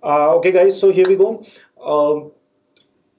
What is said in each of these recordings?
Okay, guys, so here we go.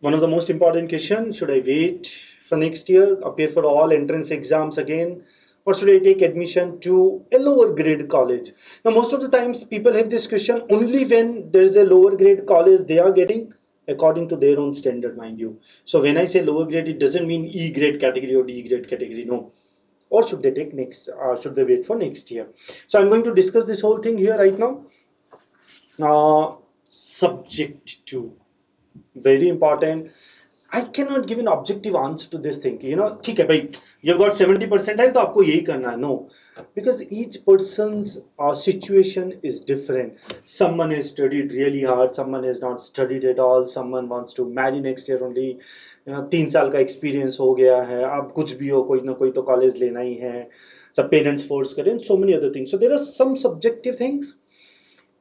One of the most important questions, should I wait for next year, appear for all entrance exams again, or should I take admission to a lower grade college? Now, most of the times people have this question only when there is a lower grade college they are getting according to their own standard, mind you. So when I say lower grade, it doesn't mean E grade category or D grade category, no. Or should they take next, should they wait for next year? So I'm going to discuss this whole thing here right now. Subject to, very important. I cannot give an objective answer to this thing, ठीक है भाई, you've got 70 percentile तो आपको यही करना है. No, because each person's situation is different. Someone has studied really hard, someone has not studied at all, someone wants to marry next year only. 3 साल का एक्सपीरियंस हो गया है, अब कुछ भी हो, कोई ना कोई तो कॉलेज लेना ही है, सब पेरेंट्स फोर्स करें, so many other things. So there are some subjective things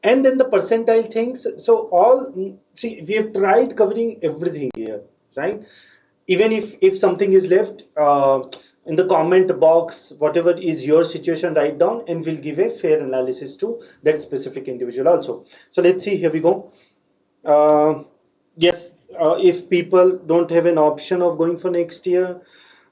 and then the percentile things. So all, see, we have tried covering everything here, right? Even if something is left, in the comment box, whatever is your situation, write down and we'll give a fair analysis to that specific individual also. So let's see, here we go. Yes, if people don't have an option of going for next year,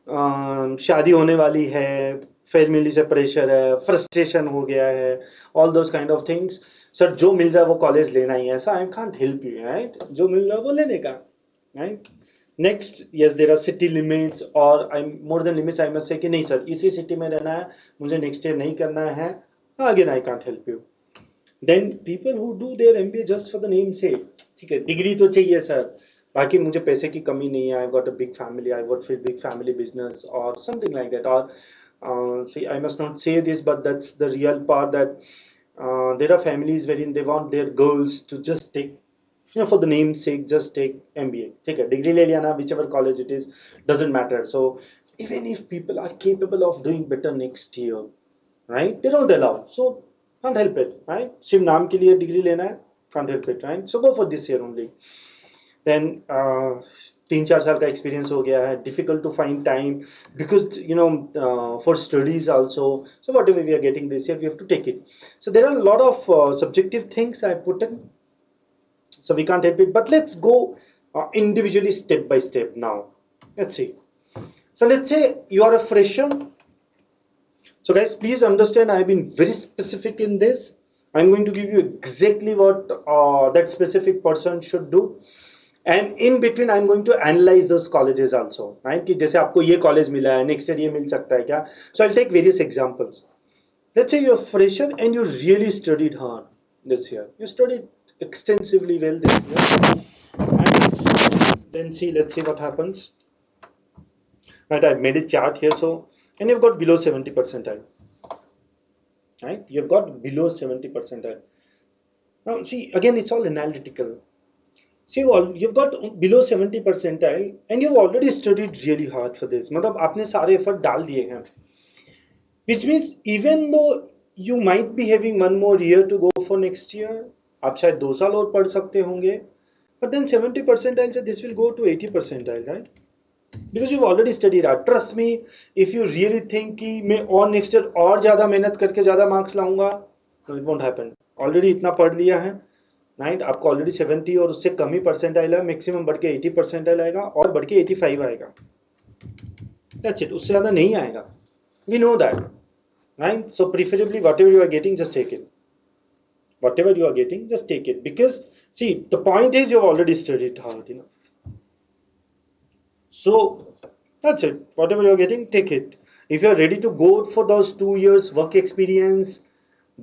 शादी होने वाली है, family से pressure है, frustration हो गया है, all those kind of things. Sir जो मिल जाए वो कॉलेज लेना ही है, ऐसा I can't help you, right? जो मिल रहा है वो लेने का, right? Next, yes there are city limits और आई more than limits, I must say कि नहीं सर इसी सिटी में रहना है, मुझे नेक्स्ट ईयर नहीं करना है, again I can't help you. Then people who do their MBA just for the name से, ठीक है डिग्री तो चाहिए सर, बाकी मुझे पैसे की कमी नहीं है, I got a big family, I got big family business और समथिंग लाइक दैट. और see, I must not say this, but that's the real part, that there are families wherein they want their girls to just take, for the name's sake, just take MBA. Take a degree le liya na, whichever college it is, doesn't matter. So even if people are capable of doing better next year, right, they don't allow. So can't help it, right? सिर्फ नाम के लिए degree लेना है, can't help it, right? So go for this year only. Then 3-4 साल का experience हो गया है, difficult to find time because for studies also. So whatever we are getting this year we have to take it. So there are lot of subjective things I put in, so we can't help it, but let's go individually step by step now. Let's see. So let's say you are a fresher. So guys, please understand, I have been very specific in this. I'm going to give you exactly what that specific person should do, and in between I'm going to analyze those colleges also, right? कि जैसे आपको ये college मिला है, next year ये मिल सकता है क्या? So I'll take various examples. Let's say you're a fresher and you really studied hard this year. You studied extensively well this year, and then see, let's see what happens. Right, I've made a chart here. So, and you've got below 70 percentile, right? You've got below 70 percentile. Now see, again, it's all analytical. See, you've got below 70 percentile and you've already studied really hard for this. मतलब आपने सारे effort डाल दिए हैं, which means even though you might be having one more year to go for next year, आप शायद 2 साल और पढ़ सकते होंगे, but then 70 percentile से this will go to 80 percentile, right? Because you've already studied hard. Trust me, if you really think कि मैं और next year और ज़्यादा मेहनत करके ज़्यादा मार्क्स लाऊंगा, no, it won't happen. Already इतना पढ़ लिया है, राइट? आपको ऑलरेडी 70 और उससे कम ही परसेंटाइल है, मैक्सिमम बढ़ के 80 परसेंटाइल आएगा और बढ़ के 85 आएगा, दैट्स इट, उससे ज्यादा नहीं आएगा. We know that, right? So preferably whatever you are getting, just take it. Whatever you are getting, just take it, because see, the point is you've already studied hard enough. So that's it. Whatever you are getting, take it. If you are ready to go for those 2 years work experience,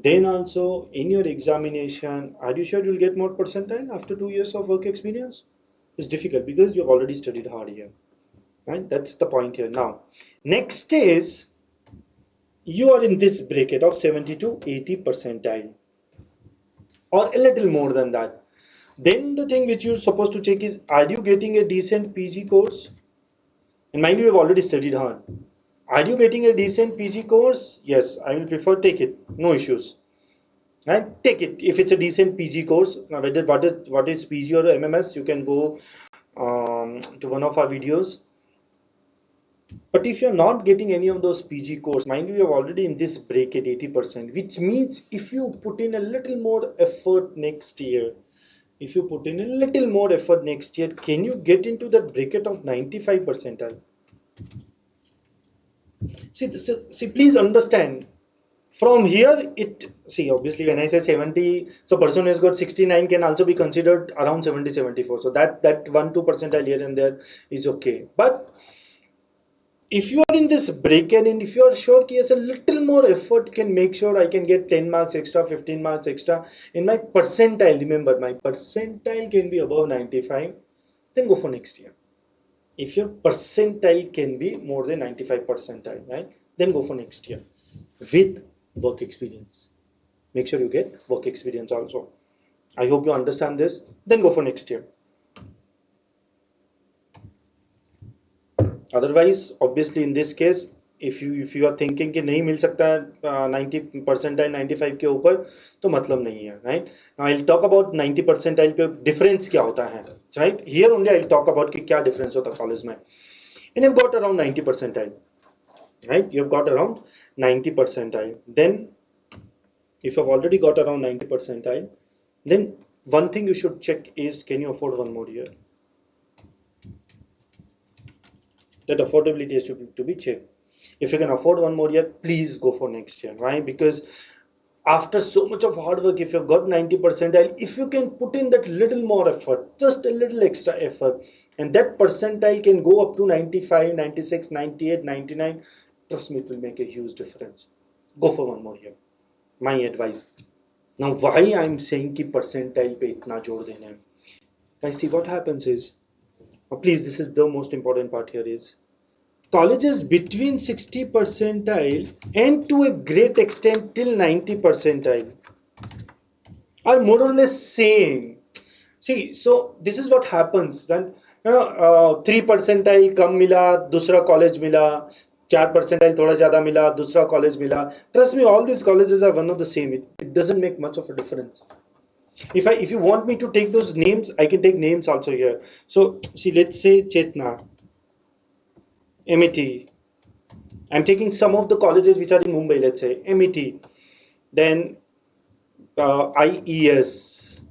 then also in your examination, are you sure you'll get more percentile after 2 years of work experience? It's difficult because you've already studied hard here, right? That's the point here. Now, next is you are in this bracket of 70 to 80 percentile or a little more than that. Then the thing which you're supposed to check is, are you getting a decent PG course? And mind you, you've already studied hard. Are you getting a decent PG course? Yes, I will prefer take it. No issues. Right? Take it if it's a decent PG course. Now, whether what is PG or MMS, you can go to one of our videos. But if you're not getting any of those PG course, mind you, you're already in this bracket 80%, which means if you put in a little more effort next year, if you put in a little more effort next year, can you get into that bracket of 95 percentile? See, please understand. From here, obviously when I say 70, so person who has got 69 can also be considered around 70, 74. So that 1, 2 percentile here and there is okay. But if you are in this bracket and if you are sure that yes, a little more effort can make sure I can get 10 marks extra, 15 marks extra in my percentile. Remember, my percentile can be above 95, then go for next year. If your percentile can be more than 95 percentile, right, then go for next year with work experience. Make sure you get work experience also. I hope you understand this. Then go for next year. Otherwise, obviously in this case, if you are thinking कि नहीं मिल सकता 90 percentile 95 के ऊपर, तो मतलब नहीं है, right? Now I'll talk about 90 percentile पे difference क्या होता है, right? Here only I'll talk about कि क्या difference होता है college में. And you've got around 90 percentile, right? You've got around 90 percentile. Then if you've already got around 90 percentile, then one thing you should check is, can you afford one more year? That affordability is to be checked. If you can afford one more year, please go for next year, right? Because after so much of hard work, if you've got 90 percentile, if you can put in that little more effort, just a little extra effort, and that percentile can go up to 95, 96, 98, 99, trust me, it will make a huge difference. Go for one more year. My advice. Now, why I'm saying कि percentile पे इतना जोर देना है? Guys, see what happens is, please, this is the most important part here is, colleges between 60 percentile and to a great extent till 90 percentile are more or less same. See, so this is what happens. Then 3 percentile कम मिला, दूसरा college मिला, 4 percentile थोड़ा ज़्यादा मिला, दूसरा college मिला. Trust me, all these colleges are one of the same. It doesn't make much of a difference. If you want me to take those names, I can take names also here. So see, let's say Chetna, MET. I'm taking some of the colleges which are in Mumbai. Let's say MET, then IES,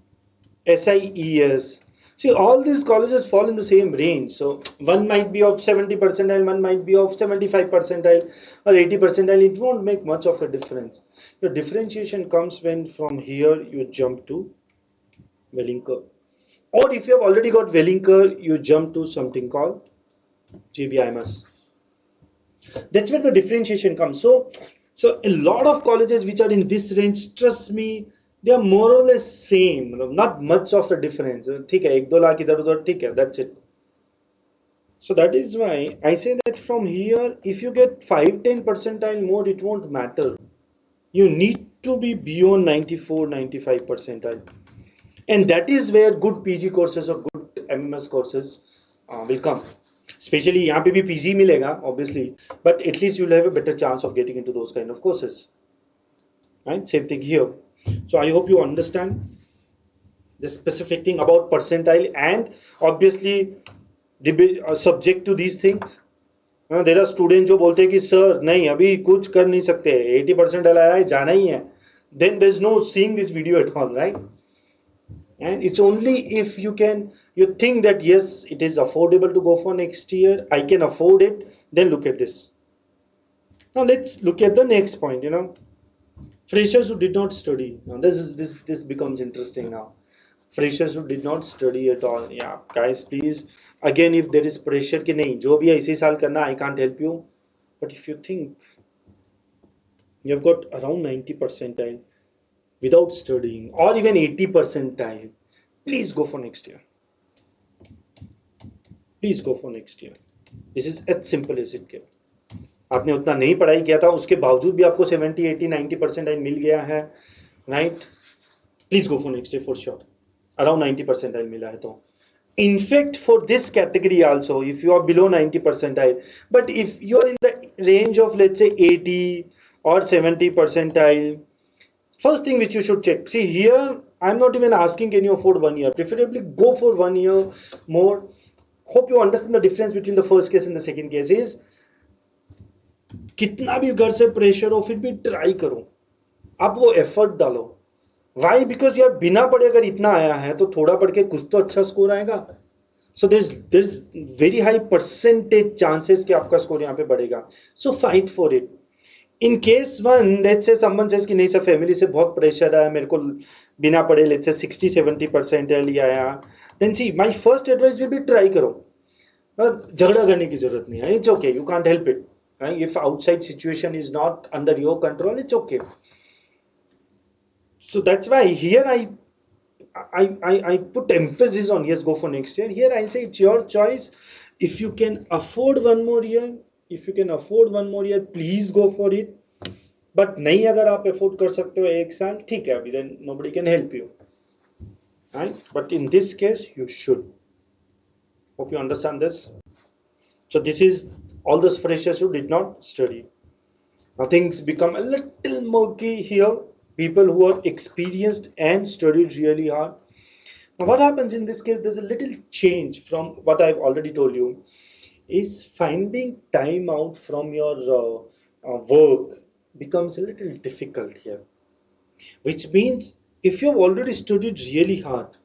SIES. See, all these colleges fall in the same range. So one might be of 70 percentile, one might be of 75 percentile or 80 percentile. It won't make much of a difference. Your differentiation comes when from here you jump to Wellinker. Or if you have already got Wellinker, you jump to something called JBIMS. That's where the differentiation comes. So a lot of colleges which are in this range, trust me, they are more or less same. Not much of a difference. ठीक है, 1-2 लाख इधर उधर, ठीक है, that's it. So that is why I say that from here, if you get 5-10 percentile more, it won't matter. You need to be beyond 94-95 percentile. And that is where good PG courses or good MMS courses will come. Especially यहाँ पे भी PG मिलेगा, obviously, but at least you'll have a better chance of getting into those kind of courses. Right? Same thing here. So I hope you understand the specific thing about percentile, and obviously subject to these things. There are students जो बोलते हैं कि sir नहीं अभी कुछ कर नहीं सकते, 80 percentile आया है, जाना ही है. Then there's no seeing this video at all, right? And it's only if you think that yes, it is affordable to go for next year, I can afford it, then look at this. Now let's look at the next point. Freshers who did not study. Now this becomes interesting now. Freshers who did not study at all. Yeah, guys, please. Again, if there is pressure कि नहीं जो भी है इसी साल करना, I can't help you. But if you think you've got around 90 percentile without studying, or even 80 percentile, please go for next year. Please go for next year. This is as simple as it gets. आपने उतना नहीं पढ़ाई किया था, उसके बावजूद भी आपको 70, 80, 90 percentile मिल गया है, right? Please go for next year for sure. Around 90 percentile मिला है तो. In fact, for this category also, if you are below 90 percentile, but if you are in the range of let's say 80 or 70 percentile, first thing which you should check. See here, I'm not even asking can you afford 1 year. Preferably go for 1 year more. Hope you understand the difference between the first case and the second case is कितना भी घर से pressure हो फिर भी try करो, आप वो एफर्ट डालो, वाई? बिकॉज यार बिना पढ़े अगर इतना आया है तो थोड़ा पढ़ के कुछ तो अच्छा स्कोर आएगा. So there's very high percentage chances कि आपका स्कोर यहाँ पे बढ़ेगा. So fight for it. In case one, let's say someone says कि नहीं सर फैमिली से बहुत प्रेशर है, मेरे को बिना पढ़े let's say 60-70% ही आया, then see my first advice will be try करो. झगड़ा करने की जरूरत नहीं है. It's okay, you can't help it. Right? If outside situation is not under your control, it's okay. So that's why here I put emphasis on yes, go for next year. Here I'll say it's your choice. If you can afford one more year, please go for it. But नहीं अगर आप afford कर सकते हो एक साल, ठीक है अभी, then nobody can help you. Right? But in this case, you should. Hope you understand this. So this is all those freshers who did not study. Now things become a little murky here. People who are experienced and studied really hard. Now what happens in this case, there's a little change from what I've already told you, is finding time out from your work becomes a little difficult here. Which means if you've already studied really hard,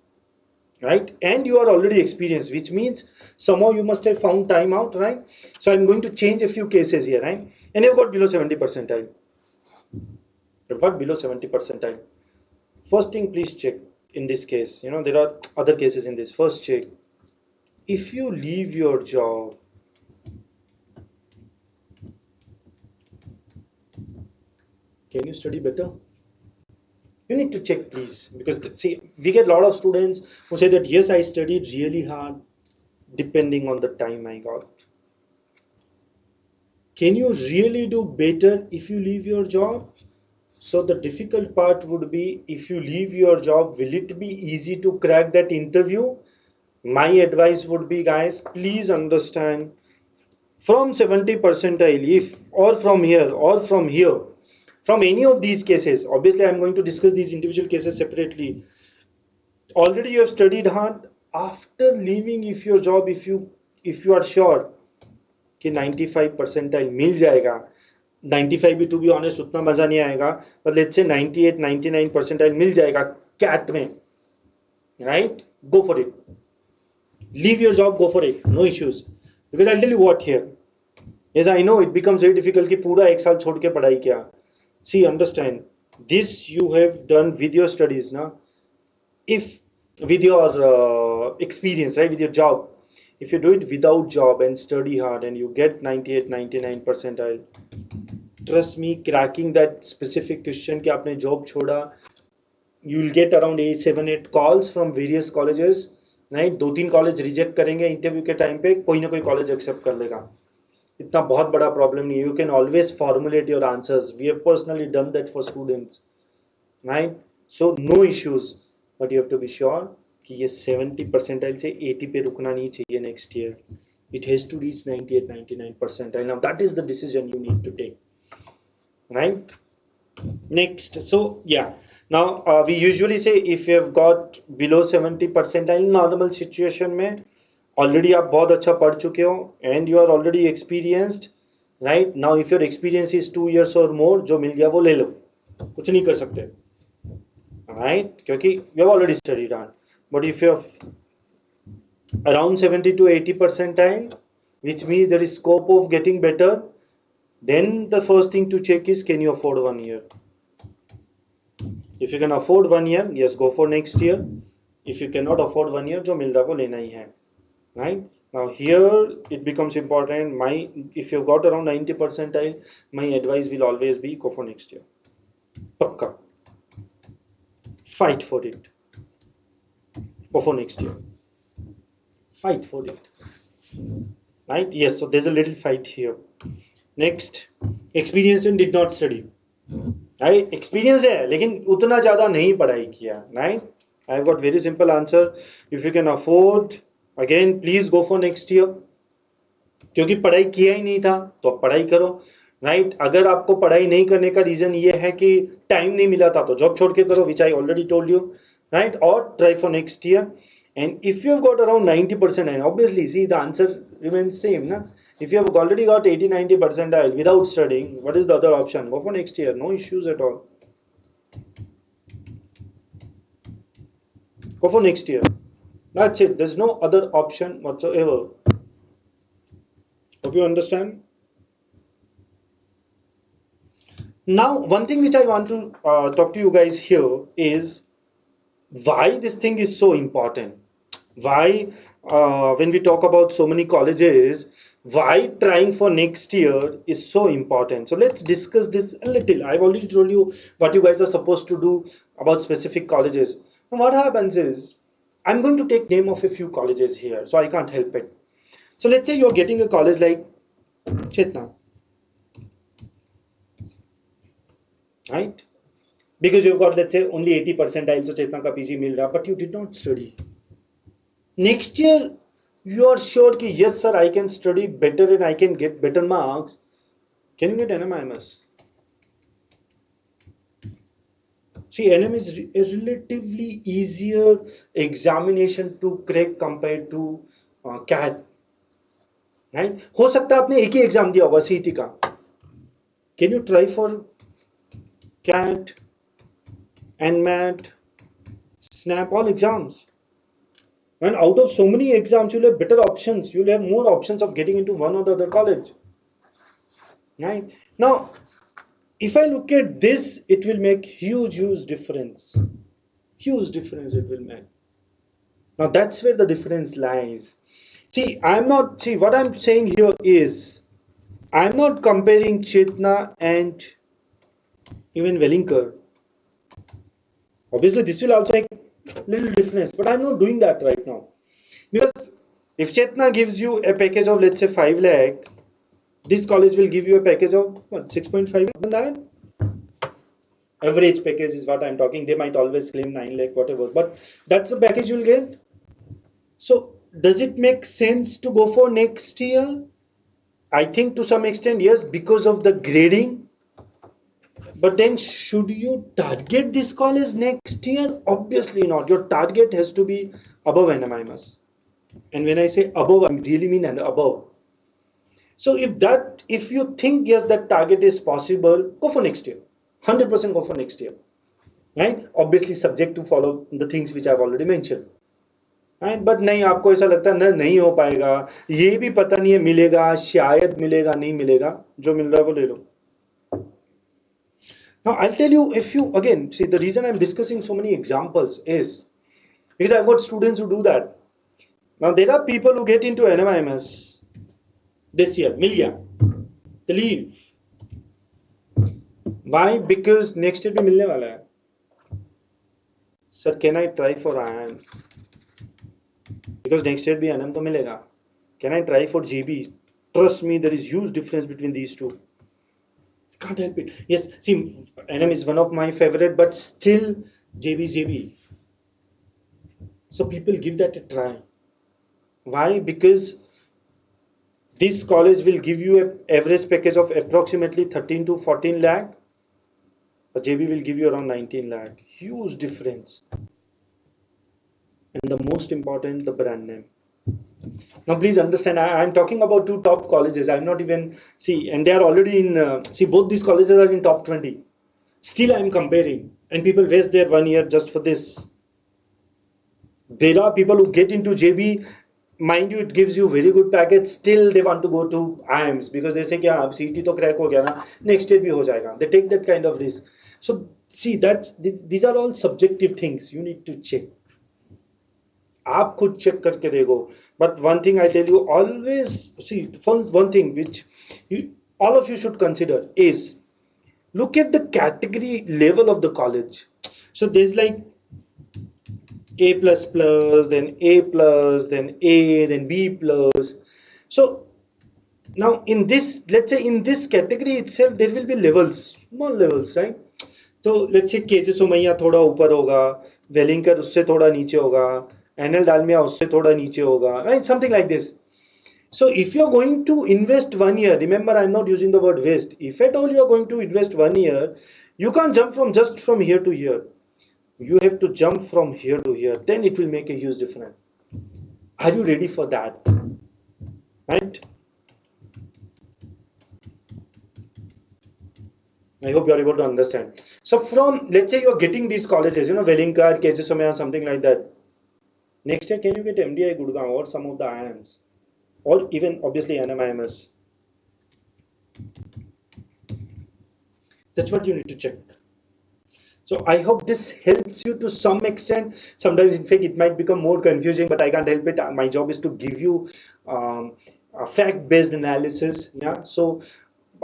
right, and you are already experienced, which means somehow you must have found time out, right? So I'm going to change a few cases here, right? And you've got below 70 percentile. You've got below 70 percentile. First thing, please check in this case. There are other cases in this. First, check if you leave your job. Can you study better? You need to check, please, because see, we get a lot of students who say that yes, I studied really hard, depending on the time I got. Can you really do better if you leave your job? So the difficult part would be, if you leave your job, will it be easy to crack that interview? My advice would be, guys, please understand, from 70 percentile, if or from here, from any of these cases, obviously I'm going to discuss these individual cases separately. Already you have studied hard. After leaving if your job, if you are sure कि 95 percentile मिल जाएगा, 95 भी to be honest उतना मजा नहीं आएगा, but let's say 98-99 percentile मिल जाएगा cat में, right? Go for it. Leave your job, go for it, no issues. Because I'll tell you what here. Yes, I know it becomes very difficult कि पूरा एक साल छोड़ के पढ़ाई किया. See, understand, this you have done with your studies, na? If with your experience, right, with your job, if you do it without job and study hard and you get 98-99 percentile, trust me, cracking that specific question कि आपने job छोड़ा, you will get around 7-8 calls from various colleges, right? 2-3 college reject करेंगे interview के time पे, कोई ना कोई college accept कर लेगा. इतना बहुत बड़ा प्रॉब्लम नहीं है. You can always formulate your answers. We have personally done that for students, right? So no issues, but you have to be sure कि ये 70 परसेंटाइल से 80 पे रुकना नहीं चाहिए next year. It has to reach 98-99 percentile. Now that is the decision you need to take, right? Next, so yeah, now we usually say if you have got below 70 percentile, normal situation में already आप बहुत अच्छा पढ़ चुके हो and you are already experienced, right? Now if your experience is 2 years or more, जो मिल गया वो ले लो, कुछ नहीं कर सकते, right? क्योंकि you have already studied hard. But if you have around 70 to 80 percentile, which means there is scope of getting better, then the first thing to check is, can you afford 1 year? If you can afford 1 year, yes, go for next year. If you cannot afford 1 year, जो मिल रहा है वो लेना ही है, right? Now here it becomes important. If you've got around 90 percentile, my advice will always be go for next year. Pakka. Fight for it. Go for next year. Fight for it. Right? Yes, so there's a little fight here. Next, experienced and did not study. Right? Experienced है लेकिन उतना ज़्यादा नहीं पढ़ाई किया. Right? I've got very simple answer. If you can afford, again, please go for next year. क्योंकि पढ़ाई किया ही नहीं था तो अब पढ़ाई करो, राइट? अगर आपको पढ़ाई नहीं करने का रीजन ये है कि टाइम नहीं मिला था तो जॉब छोड़ के करो, which I already told you, right? और try for next year. And if you have got around 90%, and obviously, see, the answer remains same, na? If you have already got 80-90 percentile without studying, what is the other option? Go for next year, no issues at all. Go for next year. That's it. There's no other option whatsoever. Hope you understand. Now, one thing which I want to talk to you guys here is why this thing is so important. Why, when we talk about so many colleges, why trying for next year is so important. So let's discuss this a little. I've already told you what you guys are supposed to do about specific colleges. And what happens is, I'm going to take name of a few colleges here, so I can't help it. So let's say you're getting a college like Chetna, right? Because you've got, let's say, only 80 percentile, so Chetna ka PG mil raha, but you did not study. Next year, you are sure that yes, sir, I can study better and I can get better marks. Can you get NM/IMS? See, NM is a relatively easier examination to crack compared to CAT. Right? हो सकता है आपने एक ही exam दिया होगा CET का. Can you try for CAT, NMAT, SNAP, all exams? And out of so many exams, you'll have better options. You'll have more options of getting into one or the other college. Right? Now, if I look at this, it will make huge difference. Huge difference it will make. Now, that's where the difference lies. See, what I'm saying here is, I'm not comparing Chetna and even Wellinger. Obviously, this will also make little difference, but I'm not doing that right now. Because if Chetna gives you a package of, let's say, 5 lakh, this college will give you a package of what, 6.5 lakh? Average package is what I'm talking. They might always claim 9 lakh, whatever, but that's the package you'll get. So, does it make sense to go for next year? I think to some extent, yes, because of the grading. But then, should you target this college next year? Obviously not. Your target has to be above NM/IMS. And when I say above, I really mean above. So if you think yes, that target is possible, go for next year. 100% go for next year. Right? Obviously subject to follow the things which I've already mentioned. Right? But नहीं आपको ऐसा लगता है नहीं हो पाएगा, ये भी पता नहीं है मिलेगा, शायद मिलेगा, नहीं मिलेगा, जो मिल रहा है वो ले लो. Now I'll tell you, if you again see, the reason I'm discussing so many examples is because I've got students who do that. Now there are people who get into NM/IMS this year, million, they leave. Why? Because next year भी मिलने वाला है. Sir, can I try for IIMs? Because next year भी NM तो मिलेगा. Can I try for GB? Trust me, there is huge difference between these two. Can't help it. Yes, see, NM is one of my favorite, but still JB is JB. So people give that a try. Why? Because this college will give you an average package of approximately 13 to 14 lakh, but JB will give you around 19 lakh. Huge difference. And the most important, the brand name. Now, please understand, I'm talking about two top colleges. I'm not even, and they are already in, both these colleges are in top 20. Still, I'm comparing. And people waste their 1 year just for this. There are people who get into JB, mind you, it gives you very good package. Still, they want to go to IIMs because they say, yeah, CET to crack ho gaya na, next year bhi ho jayega. They take that kind of risk. So, these are all subjective things you need to check. आप खुद check करके देखो. But one thing I tell you, always one thing which all of you should consider is look at the category level of the college. So there's like A++, then A+, then A, then B+. So now in this, let's say in this category itself, there will be levels, small levels, right? So let's say KJ Somaiya थोड़ा ऊपर होगा, Wellinger उससे थोड़ा नीचे होगा, NL Dalmia उससे थोड़ा नीचे होगा, right? Something like this. So if you're going to invest 1 year, remember I'm not using the word waste. If at all you're going to invest 1 year, you can't jump from here to here. You have to jump from here to here. Then it will make a huge difference. Are you ready for that? Right? I hope you're able to understand. So from, let's say you're getting these colleges, Wellinger, KJ Somaiya, something like that. Next year, can you get MDI Gurgaon or some of the IIMs, or even obviously NMIMS? That's what you need to check. So I hope this helps you to some extent. Sometimes, in fact, it might become more confusing, but I can't help it. My job is to give you a fact-based analysis. Yeah. So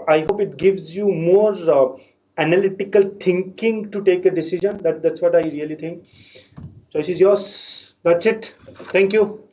I hope it gives you more analytical thinking to take a decision. That's what I really think. Choice is yours. That's it. Thank you.